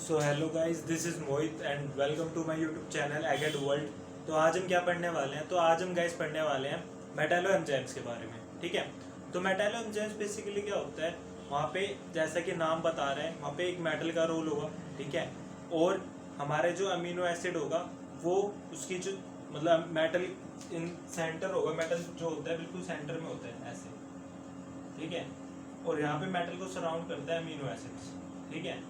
So hello guys, this is Mohit and welcome to my YouTube channel agate world. तो आज हम क्या पढ़ने वाले हैं? तो आज हम गाइस पढ़ने वाले हैं मेटालो एंजाइम्स के बारे में। ठीक है, तो मेटालो एंजाइम्स बेसिकली क्या होता है? वहाँ पे जैसा कि नाम बता रहे हैं, वहाँ पे एक मेटल का रोल होगा। ठीक है, और हमारे जो अमीनो एसिड होगा वो उसकी जो मतलब मेटल इन सेंटर होगा। मेटल जो होता है बिल्कुल सेंटर में होता है ऐसे। ठीक है, और यहाँ पे मेटल को सराउंड करता है अमीनो एसिड्स। ठीक है,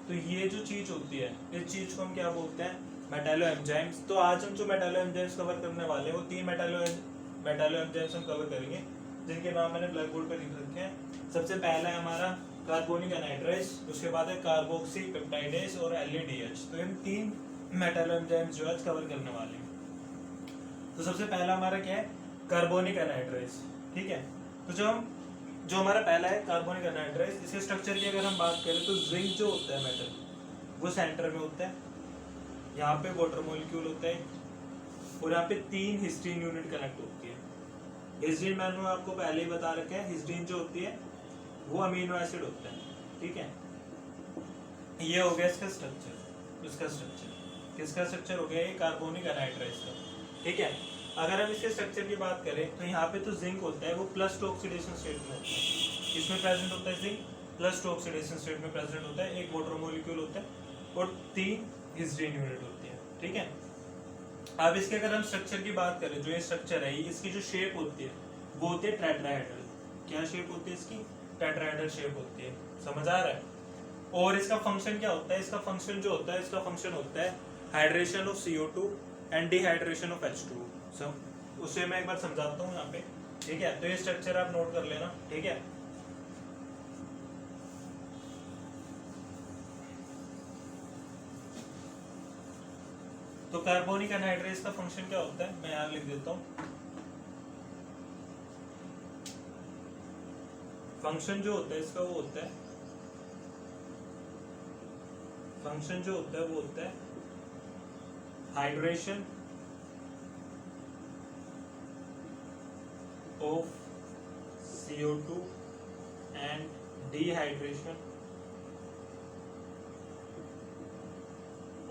तो ये जो चीज होती है इस चीज को हम क्या बोलते हैं? Metallo enzymes. तो आज हम जो मेटालो एंजाइम्स कवर करने वाले हैं वो 3 मेटालो एंजाइम्स हम कवर करेंगे, जिनके नाम मैंने ब्लैक बोर्ड पर लिख रखे हैं। सबसे पहला है हमारा कार्बोनिक एनहाइड्रेज, उसके बाद है कार्बोक्सी पेप्टाइडेज और एलएडीएच। तो इन 3 मेटालो एंजाइम्स जो आज कवर करने वाले हैं। तो सबसे पहला हमारा क्या है? Carbonic anhydrase. ठीक है, तो जो हमारा पहला है कार्बोनिक एनहाइड्रेज, इसके स्ट्रक्चर की अगर हम बात करें तो जिंक जो होता है मेटल वो सेंटर में होता है। यहाँ पे वाटर मॉलिक्यूल होता है और यहाँ पे 3 हिस्टीन यूनिट कनेक्ट होती है। हिस्टीन मैंने आपको पहले ही बता रखा है, हिस्टीन जो होती है वो अमीनो एसिड होता है। ठीक है, ये हो गया इसका स्ट्रक्चर। इसका स्ट्रक्चर किसका स्ट्रक्चर हो गया? ये कार्बोनिक एनहाइड्रेज का। ठीक है, अगर हम इसके स्ट्रक्चर की बात करें तो यहाँ पे तो जिंक होता है वो प्लस टू ऑक्सीडेशन स्टेट में होता है। किसमें प्रेजेंट होता है? Zinc plus two oxidation state में प्रेजेंट होता है। एक वाटर मॉलिक्यूल होता है और 3 हिस्टीन यूनिट होती है। ठीक है, अब इसके अगर हम स्ट्रक्चर की बात करें, जो ये स्ट्रक्चर है इसकी जो शेप होती है वो होती है टेट्राहेड्रल। क्या शेप होती है इसकी? टेट्राहेड्रल शेप होती है। समझ आ रहा है? और इसका फंक्शन क्या होता है? इसका फंक्शन जो होता है, इसका फंक्शन होता है hydration of CO2 and dehydration of H2O। सब उसे मैं एक बार समझाता हूँ यहाँ पे। ठीक है, तो ये स्ट्रक्चर आप नोट कर लेना। ठीक है, तो कार्बोनिक एनहाइड्रेज का फंक्शन क्या होता है मैं यहाँ लिख देता हूँ। फंक्शन जो होता है इसका वो होता है, फंक्शन जो होता है वो होता है hydration of CO2 and dehydration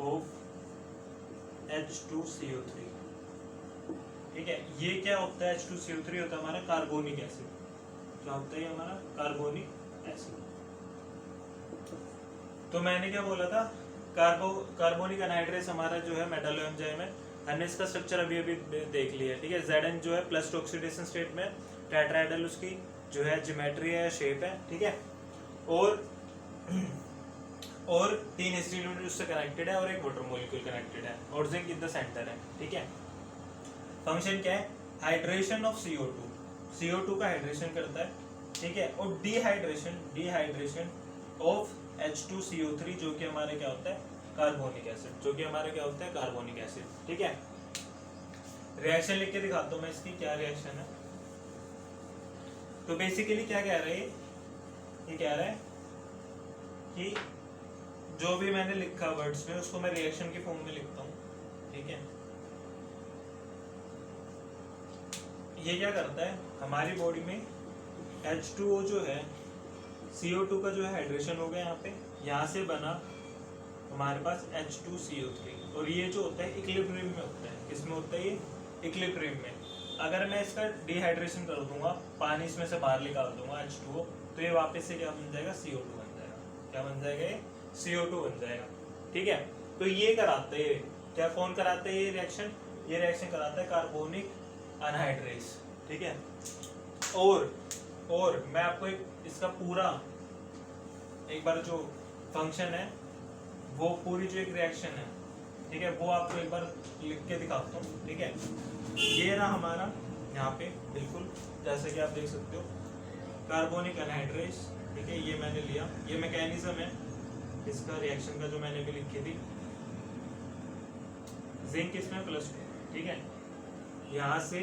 of H2CO3। ठीक है, ये क्या होता है? H2CO3 होता है हमारा कार्बोनिक एसिड। क्या होता है ये हमारा? Carbonic acid. तो मैंने क्या बोला था? कार्बोनिक एनहाइड्रेज हमारा जो है मेटालो एंजाइम है। हमने इसका स्ट्रक्चर अभी देख लिया है। ठीक है, Zn जो है प्लस टू ऑक्सीडेशन स्टेट में, टेट्राहेड्रल उसकी जो है ज्योमेट्री है, शेप है। ठीक है, और 3 हिस्टीन यूनिट उससे कनेक्टेड है और एक वाटर मॉलिक्यूल कनेक्टेड है और जिंक इन द सेंटर है। ठीक है, फंक्शन क्या है? Hydration of CO2। CO2 का हाइड्रेशन करता है। ठीक है, और डिहाइड्रेशन ऑफ H2CO3 जो कि हमारे क्या होता है? Carbonic acid. जो कि हमारा क्या होता है? Carbonic acid. ठीक है, रिएक्शन लिख के दिखाता हूँ मैं इसकी, क्या रिएक्शन है। तो बेसिकली क्या कह रहा है ये कह रहा है कि जो भी मैंने लिखा वर्ड्स में उसको मैं रिएक्शन के फॉर्म में लिखता हूँ। ठीक है, ये क्या करता है? हमारी बॉडी में H2O जो है, CO2 का जो है हाइड्रेशन हो गया यहाँ पे, यहाँ से बना हमारे पास H2CO3, और ये जो होता है इक्विलिब्रियम में होता है। किसमें होता है ये? इक्विलिब्रियम में। अगर मैं इसका डिहाइड्रेशन कर दूंगा, पानी इसमें से बाहर निकाल दूंगा H2O, तो ये वापस से क्या बन जाएगा? CO2 बन जाएगा। क्या बन जाएगा? ये CO2 बन जाएगा। ठीक है, तो ये कराता है, क्या कौन कराता है ये रिएक्शन? ये रिएक्शन कराता है कार्बोनिक एनहाइड्रेज। ठीक है, और मैं आपको इसका पूरा एक बार जो फंक्शन है वो पूरी जो एक रिएक्शन है, ठीक है, वो आपको एक बार लिख के दिखाता हूँ। ठीक है, ये रहा हमारा यहाँ पे बिल्कुल जैसे कि आप देख सकते हो कार्बोनिक एनहाइड्रेज। ठीक है, ये मैंने लिया, ये मैकेनिज्म है इसका रिएक्शन का जो मैंने भी लिखी थी। जिंक इसमें प्लस 2। ठीक है, यहाँ से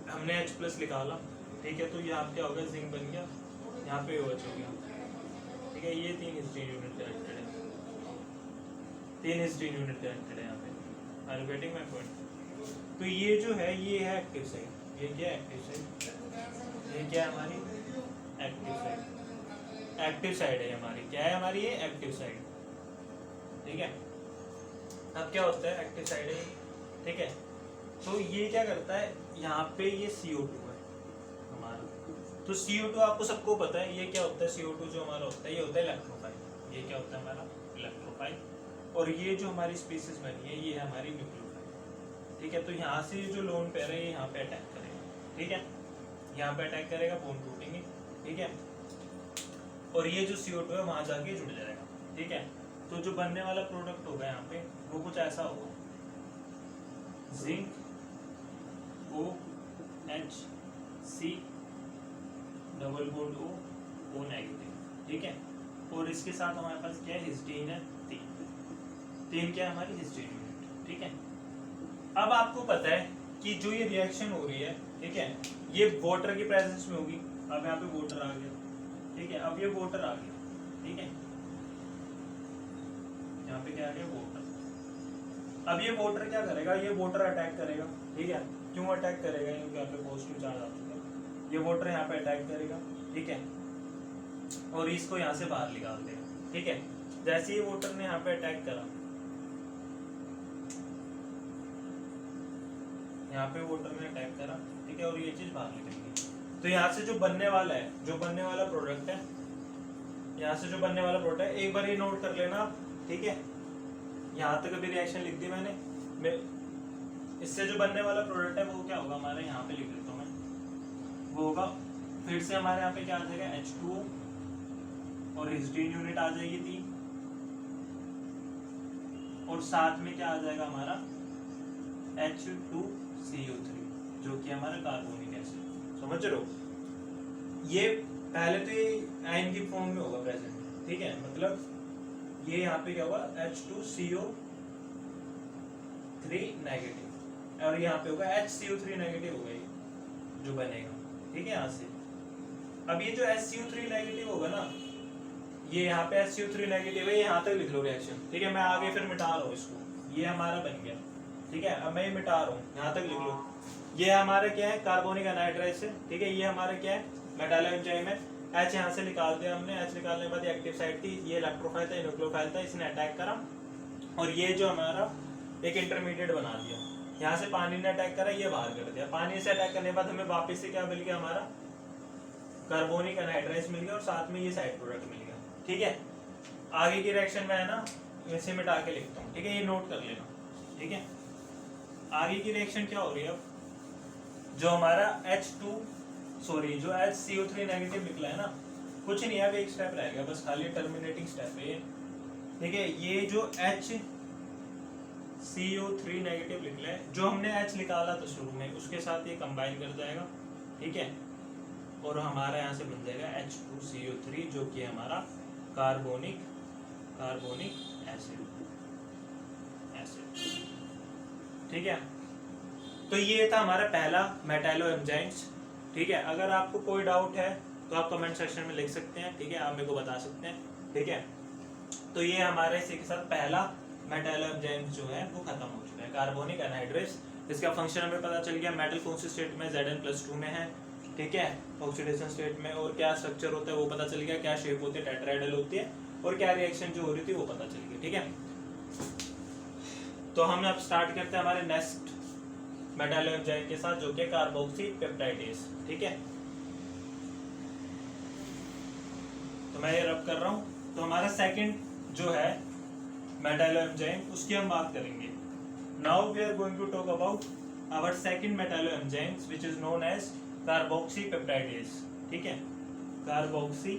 हमने H+ निकाला। ठीक है, तो यहाँ क्या हो गया? जिंक बन गया, यहाँ पे OH हो गया। ठीक है, ये 3 हिस्टीन यूनिट कनेक्टेड है, 3 हिस्टीन यूनिट कनेक्टेड है यहाँ पे। Are you getting my point? तो ये जो है ये है एक्टिव साइड। ये क्या है? Active side. ये क्या है हमारी? Active side. एक्टिव साइड है हमारी। क्या है हमारी? ये एक्टिव साइड। ठीक है। अब क्या होता है, एक्टिव साइड है, ठीक है। तो ये क्या करता है, यहाँ पे ये CO2 है हमारा। तो CO2 आपको सबको पता है ये क्या होता है, CO2 जो हमारा होता है ये होता है इलेक्ट्रोफाइल। ये क्या होता है हमारा इलेक्ट्रोफाइल। और ये जो हमारी स्पीसीज बनी है ये है हमारी न्यूक्लियोफाइल, ठीक है। तो यहाँ से जो लोन पेयर है ये यहाँ पे अटैक करेगा, ठीक है, यहाँ पे अटैक करेगा, बोन टूटेंगे, ठीक है। और ये जो CO2 है वहां जाके जुड़ जाएगा, ठीक है। तो जो बनने वाला प्रोडक्ट होगा यहाँ पे वो कुछ ऐसा होगा, zinc OH C double bond O negative, ठीक है। और इसके साथ हमारे पास क्या है, हिस्टीन है 3 क्या है हमारी हिस्टीन यूनिट, ठीक है। अब आपको पता है कि जो ये रिएक्शन हो रही है, ठीक है, ये वाटर की प्रेजेंस में होगी। अब यहाँ पे वाटर आ गया, ठीक है। अब ये वाटर आ गया, ठीक है, यहाँ पे क्या आ गया वाटर। अब ये वाटर क्या करेगा, ये वाटर अटैक करेगा, ठीक है। क्यों अटैक करेगा, क्योंकि यहाँ पे पॉजिटिव चार्ज आ चुका है। ये वाटर यहाँ पे अटैक करेगा, ठीक है, और इसको यहाँ से बाहर निकाल देगा, ठीक है। जैसे ही वाटर ने यहाँ पे अटैक करा, यहाँ पे वाटर ने अटैक करा, ठीक है, और ये चीज बाहर निकल गई। तो यहाँ से जो बनने वाला है, जो बनने वाला प्रोडक्ट है, यहाँ से जो बनने वाला प्रोडक्ट है, एक बार ये नोट कर लेना आप, ठीक है। यहाँ तक अभी रिएक्शन लिख दी मैंने। इससे जो बनने वाला प्रोडक्ट है वो क्या होगा हमारे, यहाँ पे लिख देता हूँ मैं, वो होगा फिर से हमारे यहाँ पे क्या आ जाएगा H2O और हिस्टीन यूनिट आ जाएगी 3, और साथ में क्या आ जाएगा हमारा H2CO3 जो कि हमारा कार्बोनिक एसिड। समझ रहे हो, ये पहले तो ये आयन की फॉर्म में होगा प्रेजेंट, ठीक है। मतलब ये यहाँ पे क्या होगा H2CO3 नेगेटिव, और यहाँ पे होगा HCO3 नेगेटिव होगा ये जो बनेगा, ठीक है। यहाँ से अब ये जो HCO3 नेगेटिव होगा ना, ये यहाँ पे HCO3 नेगेटिव है, यहाँ तक लिख लो रिएक्शन, ठीक है। मैं आगे फिर मिटा रहा हूँ इसको, ये हमारा बन गया, ठीक है। अब मैं ये मिटा रहा हूँ, यहाँ तक लिख लो। ये हमारा क्या है, कार्बोनिक एनहाइड्राइड से, ठीक है। ये हमारा क्या है, मेटालो एंजाइम है। H यहाँ से निकाल दिया हमने, H निकालने के बाद एक्टिव साइड थी, ये इलेक्ट्रोफाइल था, न्यूक्लियोफाइल था, इसने अटैक करा, और ये जो हमारा एक इंटरमीडिएट बना दिया। यहाँ से पानी ने अटैक करा, ये बाहर कर दिया। पानी से अटैक करने के बाद हमें वापस से क्या मिल गया, हमारा कार्बोनिक एनहाइड्राइड मिल गया, और साथ में ये साइड प्रोडक्ट मिल गया, ठीक है। आगे की रिएक्शन में है ना, इसे मिटा के लिखता हूँ, ठीक है, ये नोट कर लेना, ठीक है। आगे की रिएक्शन क्या हो रही है, अब जो हमारा जो HCO3 नेगेटिव निकला है ना, कुछ नहीं है, अब एक स्टेप रहेगा बस, खाली टर्मिनेटिंग स्टेप है ये, ठीक है। ये जो HCO3 नेगेटिव निकला है, जो हमने H निकाला था शुरू में, उसके साथ ये कंबाइन कर जाएगा, ठीक है, और हमारा यहाँ से बन जाएगा H2CO3 जो कि हमारा कार्बोनिक एसिड, ठीक है। तो ये था हमारा पहला मेटालो एंजाइम्स, ठीक है। अगर आपको कोई डाउट है तो आप कमेंट सेक्शन में लिख सकते हैं, ठीक है, आप मेरे को बता सकते हैं, ठीक है। तो ये हमारे इसी के साथ पहला मेटालो एंजाइम्स जो है वो खत्म हो चुका है, कार्बोनिक एनहाइड्रेट्स। इसका फंक्शन हमें पता चल गया, मेटल कौन सी स्टेट में, Zn+2 में है, ठीक है, ऑक्सीडेशन स्टेट में, और क्या स्ट्रक्चर होता है वो पता चल गया, क्या शेप होती है, टेट्राहेड्रल होती है, और क्या रिएक्शन जो हो रही थी वो पता चल गया, ठीक है। तो हम अब स्टार्ट करते हैं हमारे नेक्स्ट मेटालो एंजाइम के साथ, जो कि कार्बोक्सी पेप्टाइडेज, ठीक है। तो मैं ये रब कर रहा हूँ। तो हमारा सेकंड जो है मेटालो एंजाइम, उसकी हम बात करेंगे। Now we are going to talk about our second metalloenzyme which is known as carboxypeptidase, ठीक है, carboxy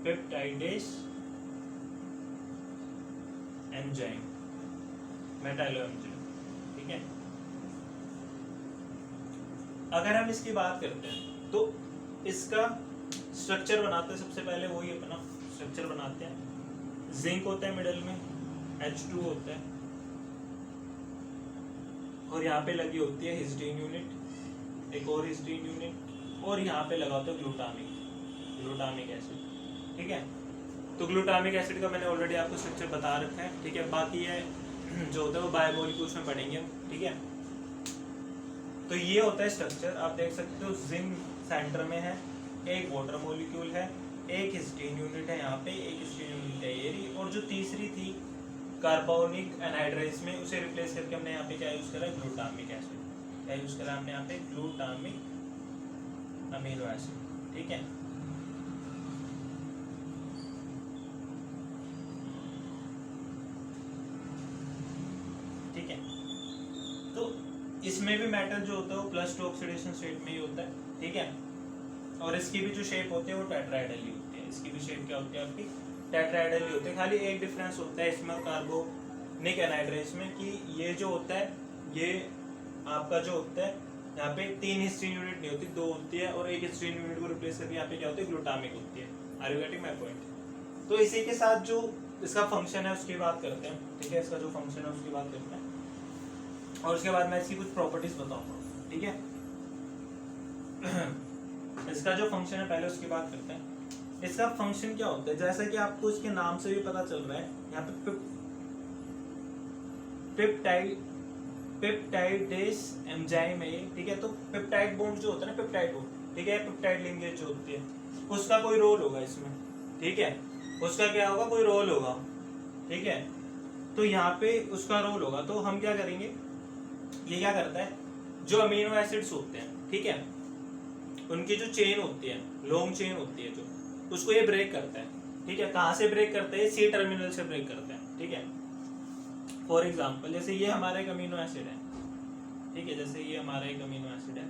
peptidase enzyme, metalloenzyme, ठीक है। अगर हम इसकी बात करते हैं तो इसका स्ट्रक्चर बनाते हैं, सबसे पहले वही अपना स्ट्रक्चर बनाते हैं। जिंक होता है मिडल में, H2 होता है, और यहाँ पे लगी होती है हिस्टीन यूनिट, एक और हिस्टीन यूनिट, और यहाँ पे लगा होता है ग्लूटामिक एसिड, ठीक है। तो ग्लूटामिक एसिड का मैंने ऑलरेडी आपको स्ट्रक्चर बता रखा है, ठीक है। बाकी है जो होता है वो बायोमोलिक्यूल्स में पढ़ेंगे, ठीक है। तो ये होता है स्ट्रक्चर, आप देख सकते हो जिंक सेंटर में है, एक वाटर मॉलिक्यूल है, एक हिस्टीन यूनिट है यहाँ पे, एक हिस्टीन यूनिट है ये रही, और जो तीसरी थी कार्बोनिक एनहाइड्रेस में, उसे रिप्लेस करके हमने यहाँ पे क्या यूज करा, ग्लूटामिक एसिड। क्या यूज करा हमने यहाँ पे, ग्लूटामिक अमीनो एसिड। ठीक है, ठीक है। तो इसमें भी मेटल जो होता है वो +2 ऑक्सीडेशन स्टेट में ही होता है। ठीक है, और इसकी भी जो शेप होती है वो टेट्राहेड्रल ही होती है। इसकी भी शेप क्या होती है आपकी, टेट्राहेड्रल ही होती है। खाली एक डिफरेंस होता है इसमें कार्बोनिक एनहाइड्रेस में कि ये जो होता है, ये आपका जो होता है यहाँ पे 3 हिस्टीन यूनिट नहीं होती, 2 होती है, और एक हिस्टीन यूनिट को रिप्लेस करके यहाँ पे क्या होती है, ग्लूटामिक होती है। Are you getting my point? तो इसी के साथ जो इसका फंक्शन है उसकी बात करते हैं। ठीक है, इसका जो फंक्शन है उसकी बात करते हैं, और उसके बाद मैं इसकी कुछ प्रॉपर्टीज बताऊंगा। ठीक है, इसका जो फंक्शन है पहले उसकी बात करते हैं। इसका फंक्शन क्या होता है, जैसा कि आपको इसके नाम से भी पता चल रहा है, यहाँ पे पेप्टाइडेस एंजाइम है। ठीक है, तो पेप्टाइड बॉन्ड जो होता है ना, पेप्टाइड बॉन्ड, ठीक है, पेप्टाइड लिंकेज जो होती है, उसका कोई रोल होगा इसमें। ठीक है, उसका क्या होगा, कोई रोल होगा। ठीक है, तो यहाँ पे उसका रोल होगा। तो हम क्या करेंगे, ये क्या करता है, जो अमीनो एसिड्स होते हैं, ठीक है, उनकी जो चेन होती है, लॉन्ग चेन होती है जो, उसको ये ब्रेक करता है। ठीक है, कहाँ से ब्रेक करता है, सी टर्मिनल से ब्रेक करता है। ठीक है, फॉर एग्जाम्पल जैसे ये हमारा एक अमीनो एसिड है। ठीक है, जैसे ये हमारा एक अमीनो एसिड है,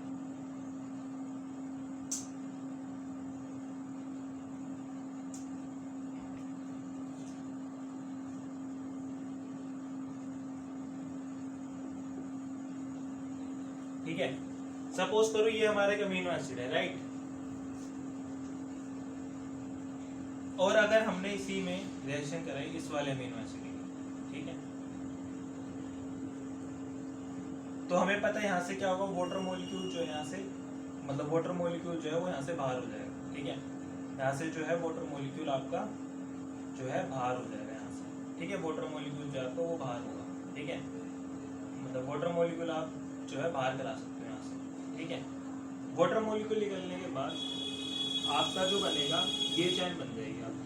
ठीक है, सपोज करो ये हमारा एक अमीनो एसिड है, राइट। और अगर हमने इसी में रिएक्शन कराई इस वाले अमीनो एसिड की, ठीक है, तो हमें पता है यहाँ से क्या होगा, वाटर मॉलिक्यूल जो है यहाँ से, मतलब वाटर मॉलिक्यूल जो है वो यहाँ से बाहर हो जाएगा। ठीक है, यहाँ से जो है वाटर मॉलिक्यूल आपका जो है बाहर हो जाएगा यहाँ से। ठीक है, वाटर मॉलिक्यूल जो है आपका वो बाहर होगा। ठीक है, मतलब वाटर मॉलिक्यूल आप जो है बाहर करा सकते हो यहाँ से। ठीक है, वाटर मॉलिक्यूल निकलने के बाद आपका जो बनेगा, ये चैन बन जाएगी आपकी।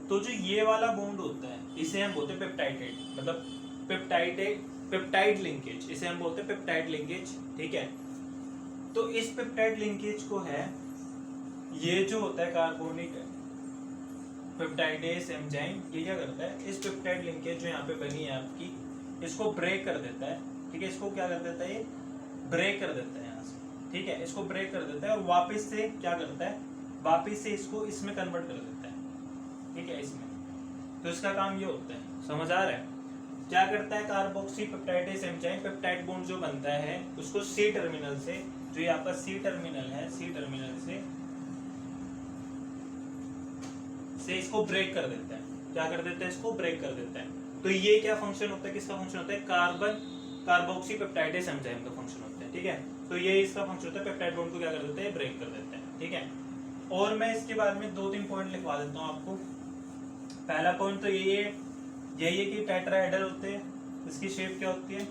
तो जो ये वाला बॉन्ड होता है इसे हम बोलते हैं पेप्टाइड, मतलब पेप्टाइड लिंकेज, इसे हम बोलते हैं पेप्टाइड लिंकेज। ठीक है, तो इस पेप्टाइड लिंकेज को है, ये जो होता है कार्बोनिक पेप्टाइडेस एंजाइम, ये क्या करता है, इस पेप्टाइड लिंकेज जो यहाँ पे बनी है आपकी, इसको ब्रेक कर देता है। ठीक है, इसको क्या कर देता है, ये ब्रेक कर देता है यहाँ से। ठीक है, इसको ब्रेक कर देता है और वापस से क्या करता है, वापस से इसको इसमें कन्वर्ट कर देता है। ठीक है, इसमें, तो इसका काम ये होता है, समझ आ रहा है? क्या करता है, carboxy peptidase enzyme peptide bond जो बनता है उसको सी टर्मिनल से, जो ये आपका सी टर्मिनल है, सी टर्मिनल से इसको ब्रेक कर देता है। क्या कर देता है, इसको ब्रेक कर देता है। तो ये क्या फंक्शन होता है, किसका फंक्शन होता है, कार्बोक्सी पेप्टाइडेस एंजाइम का फंक्शन होता है। ठीक है, तो ये इसका फंक्शन होता है, पेप्टाइड बॉन्ड को क्या कर देता है, ब्रेक कर देता है। ठीक है, और मैं इसके बारे में 2-3 पॉइंट लिखवा देता हूँ आपको। पहला पॉइंट तो यही है कि टेट्राहेड्रल होते हैं। इसकी शेप क्या होती है,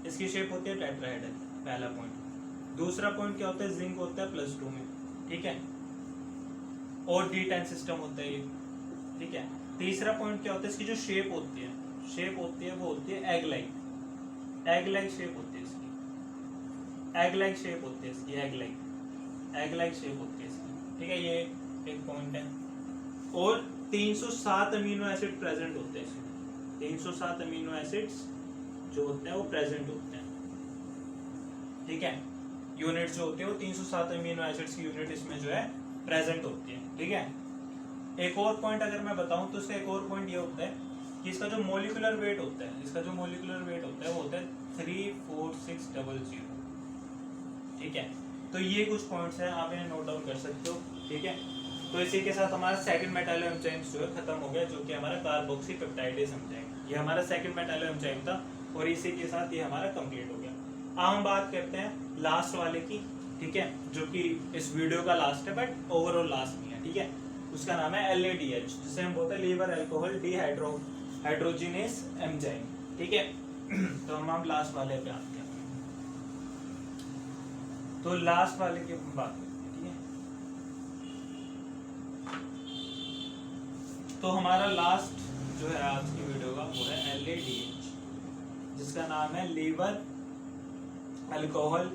इसकी शेप होती है टेट्राहेड्रल, पहला पॉइंट। दूसरा पॉइंट क्या होता है, जिंक होता है +2 में। ठीक है, और D10 सिस्टम होता है ये। ठीक है, तीसरा पॉइंट क्या होता है, इसकी जो शेप होती है वो होती है एग लाइक शेप होती है इसकी, एग लाइक शेप होती है इसकी, एग लाइक शेप होती है इसकी। ठीक है, ये एक पॉइंट है। और 307 अमीनो एसिड प्रेजेंट होते हैं इसमें, 307 अमीनो एसिड्स जो होते हैं वो प्रेजेंट होते हैं। ठीक है, यूनिट जो होती है वो 307 अमीनो एसिड्स की यूनिट इसमें जो है प्रेजेंट होती है। ठीक है, एक और पॉइंट अगर मैं बताऊं तो इसका एक और पॉइंट ये होता है कि इसका जो मोलिकुलर वेट होता है, वो होता है 34600। ठीक है, तो ये कुछ पॉइंट्स हैं, आप इन्हें नोट डाउन कर सकते हो। ठीक है, तो इसी के साथ हमारा सेकंड मेटालो एंजाइम जो है खत्म हो गया, जो कि हमारा कार्बोक्सी पेप्टाइडेस एंजाइम, ये हमारा सेकंड मेटालो एंजाइम था, और इसी के साथ ये हमारा कंप्लीट हो गया। अब हम बात करते हैं लास्ट वाले की। ठीक है, जो कि इस वीडियो का लास्ट है, बट ओवरऑल लास्ट नहीं है। ठीक है, उसका नाम है LADH, जिसे हम बोलते हैं लीवर अल्कोहल डिहाइड्रोजिनेस एंजाइम। ठीक है, तो हम लास्ट वाले पे आते हैं। तो लास्ट वाले की हम बात करते हैं, ठीक है। तो हमारा लास्ट जो है आज की वीडियो का वो है LADH, जिसका नाम है लीवर अल्कोहल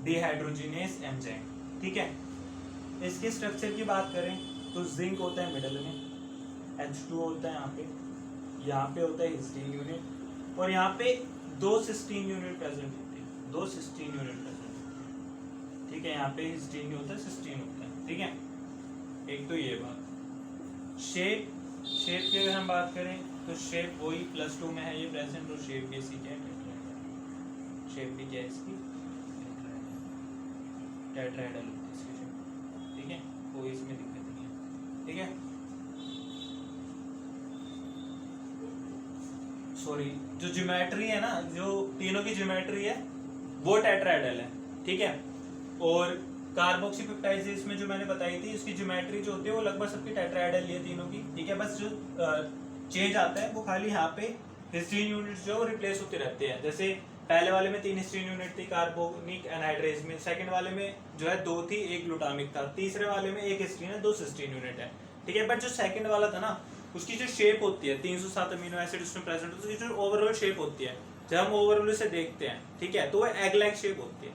डिहाइड्रोजिनेस एंजाइम, ठीक है। इसके स्ट्रक्चर की बात करें तो जिंक होता है मिडल में, H2 होता है यहाँ पे होता है हिस्टीन यूनिट, और यहाँ पे 2 सिस्टीन यूनिट प्रेजेंट होते हैं, 2 सिस्टीन यूनिट प्रेजेंट होते हैं, ठीक है। यहाँ पे हिस्टीन होता है, सिस्टीन होता है, ठीक है। एक तो ये बात। शेप की अगर हम बात करें तो शेप वही +2 में है ये प्रेजेंट, और शेप भी इसकी क्या है, शेप भी क्या है इसकी, टेट्राहेड्रल होती है इसकी शेप, ठीक है। कोई इसमें दिक्कत नहीं है, ठीक है। सॉरी, जो ज्योमेट्री है ना, जो तीनों की ज्योमेट्री है वो टेट्राहेड्रल है, ठीक है। और कार्बोक्सीपेप्टाइड में जो मैंने बताई थी, उसकी ज्योमेट्री जो होती है वो लगभग सबकी टेट्राहेड्रल है तीनों की, ठीक है। बस जो चेंज आता है वो खाली यहाँ पे हिस्टीन यूनिट्स जो रिप्लेस होते रहते हैं। जैसे पहले वाले में 3 हिस्टीन यूनिट थी कार्बोनिक एनहाइड्रेज में, सेकंड वाले में जो है 2 थी, 1 ग्लूटामिक था, तीसरे वाले में 1 हिस्टीन है, 2 सिस्टीन यूनिट है, ठीक है। बट जो सेकंड वाला था ना, उसकी जो शेप होती है 307 अमीनो एसिड उसमें प्रेजेंट होती है, जो ओवरऑल शेप होती है जब हम ओवरऑल से देखते हैं, ठीक है, तो वो एग लाइक शेप होती है,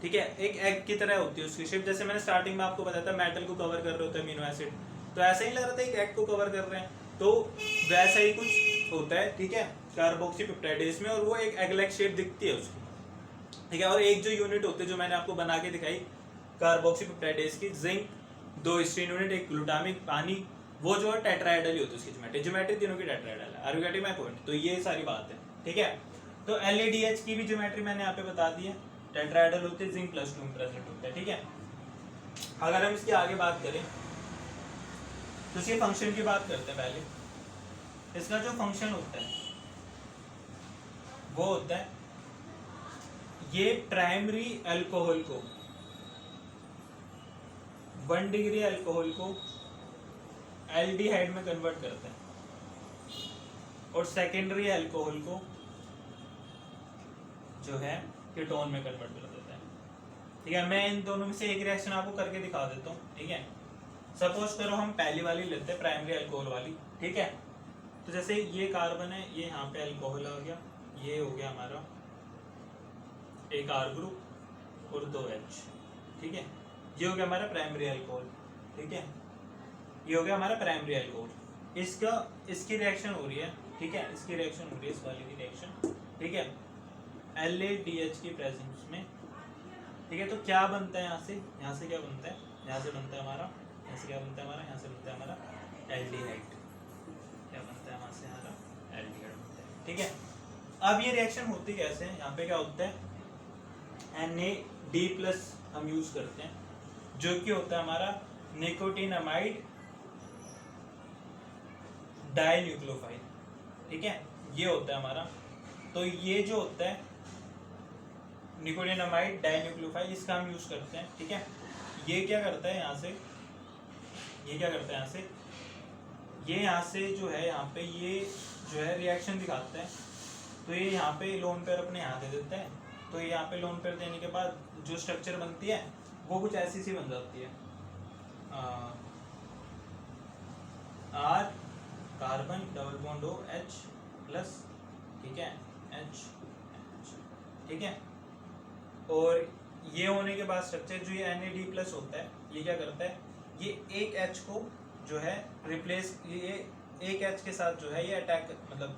ठीक है। एक एग की तरह होती है उसकी शेप। जैसे मैंने स्टार्टिंग में आपको बताया था मेटल को कवर कर रहे होते हैं अमीनो एसिड, तो ऐसा ही लग रहा था एक एग को कवर कर रहे हैं, तो वैसा ही कुछ होता है, ठीक है, कार्बोक्सीपेप्टाइडेज में, और वो एक एग लाइक शेप दिखती है उसकी, ठीक है। और एक जो यूनिट होती है जो मैंने आपको बना के दिखाई कार्बोक्सीपेप्टाइडेज की, जिंक, 2 हिस्टीन यूनिट, 1 ग्लूटामिक, पानी, वो जो है टेट्राहेड्रल ही होती है उसकी ज्योमेट्री तीनों की टेट्राहेड्रल है। Are you getting my point? तो ये सारी बात है, ठीक है। तो LADH की भी ज्योमेट्री मैंने यहाँ पे बता दी है, टेट्राहेड्रल होते हैं, जिंक +2 में प्रेजेंट होता है, ठीक है। अगर हम इसकी आगे बात करें तो इसके फंक्शन की बात करते हैं। पहले इसका जो फंक्शन होता है वो होता है, ये प्राइमरी अल्कोहल को 1 डिग्री अल्कोहल को एल्डिहाइड में कन्वर्ट करता है, और सेकेंडरी अल्कोहल को जो है कीटोन में कन्वर्ट कर देता है, ठीक है। मैं इन दोनों में से एक रिएक्शन आपको करके दिखा देता हूँ, ठीक है। सपोज करो हम पहली वाली लेते हैं, प्राइमरी अल्कोहल वाली, ठीक है। तो जैसे ये कार्बन है, ये यहाँ पे अल्कोहल आ गया, ये हो गया हमारा एक R ग्रुप और 2 H, ठीक है। ये हो गया हमारा प्राइमरी अल्कोहल, ठीक है। ये हो गया हमारा प्राइमरी अल्कोहल। इसकी रिएक्शन हो रही है, ठीक है, इसकी रिएक्शन हो रही है, इस वाले की रिएक्शन, ठीक है, LADH की प्रेजेंस में, ठीक है। तो क्या बनता है यहाँ से क्या बनता है, यहाँ से बनता है हमारा, यहाँ से क्या बनता है हमारा, यहाँ से बनता है हमारा एल्डिहाइड, क्या बनता है, यहाँ से हमारा एल्डिहाइड बनता है, ठीक है। अब ये रिएक्शन होती कैसे है, यहाँ पे क्या होता है, NAD+ हम यूज करते हैं, जो कि होता है हमारा निकोटिनामाइड डाइन्यूक्लियोफाइल, ठीक है, ये होता है हमारा। तो ये जो होता है निकोटिनामाइड डाइन्यूक्लियोफाइल, इसका हम यूज करते हैं, ठीक है। ये क्या करता है, यहाँ से ये क्या करता है, यहाँ से जो है, यहाँ पे ये जो है रिएक्शन दिखाता है, तो ये यहाँ पे लोन पेयर अपने यहाँ दे देता है, तो ये यहाँ पे लोन पेयर देने के बाद जो स्ट्रक्चर बनती है वो कुछ ऐसी सी बन जाती है, R carbon double bond OH+, ठीक है, H, ठीक है। और ये होने के बाद स्ट्रक्चर जो ये NAD+ होता है, ये क्या करता है, ये एक H को जो है रिप्लेस, ये एक H के साथ जो है ये अटैक, मतलब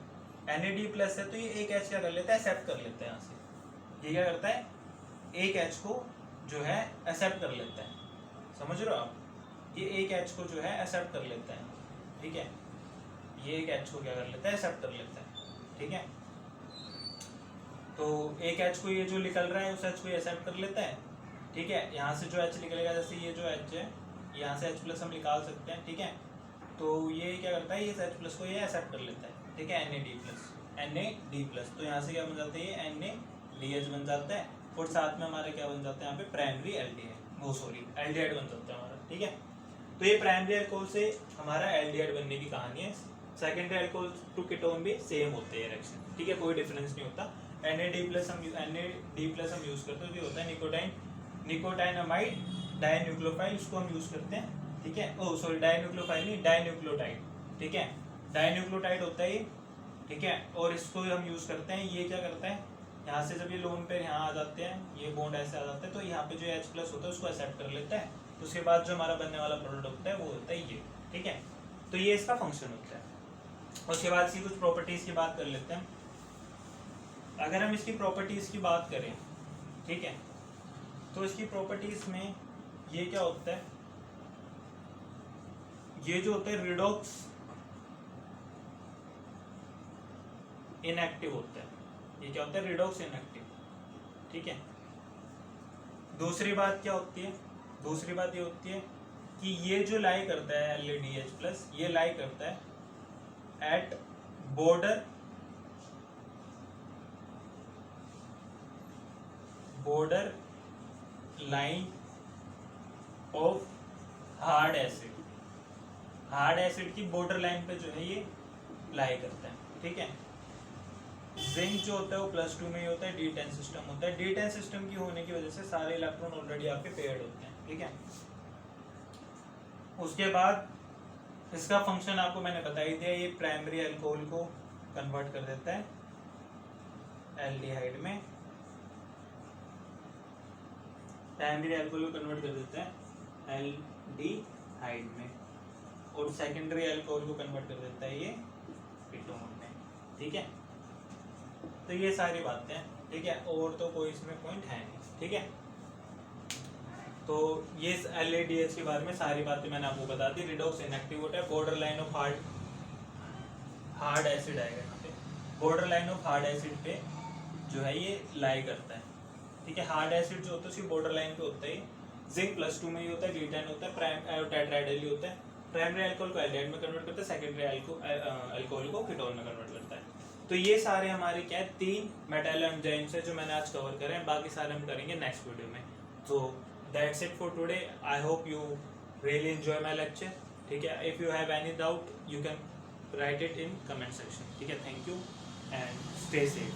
NAD+ है तो ये एक H क्या कर लेता है, एक्सेप्ट कर लेता है यहाँ से, ये क्या करता है, एक H को जो है एक्सेप्ट कर लेता है, समझ रहे हो आप, ये एक H को जो है एक्सेप्ट कर लेता है, ठीक है, ये एक H को क्या कर लेता है, एक्सेप्ट कर लेता है, ठीक है। तो एक H को ये जो निकल रहा है उस H को एक्सेप्ट कर लेता है, ठीक है। यहाँ से जो H निकलेगा, जैसे ये जो H है, यहाँ से H+ हम निकाल सकते हैं, ठीक है। तो ये क्या करता है, इस H+ को ये एक्सेप्ट कर लेता है, ठीक है, NAD+, तो यहाँ से क्या बन जाता है, ये NADH बन जाता है, और साथ में हमारा क्या बन जाता है, यहाँ पे प्राइमरी एल्डिहाइड बन जाता है हमारा, ठीक है। तो ये प्राइमरी अल्कोहल से हमारा एल्डिहाइड बनने की कहानी है, सेकेंडरी अल्कोहल टू कीटोन भी सेम होते हैं रिएक्शन, ठीक है, कोई डिफरेंस नहीं होता। NAD+ हम यूज करते हैं, जो होता है निकोटाइनमाइड डाइन्यूक्लियोफाइल, उसको हम यूज करते हैं, ठीक है। ओ सॉरी, डाइन्यूक्लियोफाइल नहीं, डाइन्यूक्लियोटाइड, ठीक है, डाइन्यूक्लियोटाइड होता है ये, ठीक है। और इसको हम यूज करते हैं, ये क्या करता है, यहाँ से जब ये लोन पेयर यहाँ आ जाते हैं, ये बॉन्ड ऐसे आ जाते हैं, तो यहाँ पे जो H+ होता है उसको एक्सेप्ट कर लेता है, उसके बाद जो हमारा बनने वाला प्रोडक्ट होता है वो होता है ये, ठीक है। तो ये इसका फंक्शन होता है। उसके बाद इसकी कुछ प्रॉपर्टीज की बात कर लेते हैं। अगर हम इसकी प्रॉपर्टीज की बात करें, ठीक है, तो इसकी प्रॉपर्टीज में ये क्या होता है, ये जो होता है रिडॉक्स इनएक्टिव होता है, ये क्या होता है, रिडॉक्स इनएक्टिव, ठीक है। दूसरी बात क्या होती है, दूसरी बात ये होती है कि ये जो लाई करता है NADH+, ये लाई करता है at border line of hard acid, hard acid की बॉर्डर लाइन पे जो है ये लाई करता है, ठीक है। जिंक जो होता है वो +2 में ही होता है, D10 सिस्टम होता है, D10 सिस्टम की होने की वजह से सारे इलेक्ट्रॉन ऑलरेडी आपके पेयर्ड होते हैं, ठीक है। उसके बाद इसका फंक्शन आपको मैंने बता ही दिया, ये प्राइमरी अल्कोहल को कन्वर्ट कर देता है एल्डिहाइड में, प्राइमरी अल्कोहल को कन्वर्ट कर देता है एल्डिहाइड में, और सेकेंडरी अल्कोहल को कन्वर्ट कर देता है ये कीटोन में, ठीक है। तो ये सारी बातें हैं, ठीक है, और तो कोई इसमें पॉइंट है नहीं, ठीक है। तो ये NADH के बारे में सारी बातें मैंने आपको बता दी। रिडॉक्स इनएक्टिव होता है, border line of hard acid आएगा यहाँ पे, border line of hard acid पे जो है ये लाई करता है, ठीक है। हार्ड एसिड जो होता है उसकी बॉर्डर लाइन पे होता है, जिंक +2 में ही होता है, D10 होता है, टेट्राहाइड्रल ही होता है, प्राइमरी अल्कोहल को एल्डिहाइड में कन्वर्ट करता है, सेकेंडरी अल्कोहल को कीटोन में कन्वर्ट करता है। तो ये सारे हमारे क्या है, 3 मेटालो एंजाइम्स है जो मैंने आज कवर करे हैं, बाकी सारे हम करेंगे नेक्स्ट वीडियो में। तो that's it for today, I hope you really enjoy my lecture, ठीक है। If you have any doubt you can write it in comment section, ठीक है। Thank you and stay safe.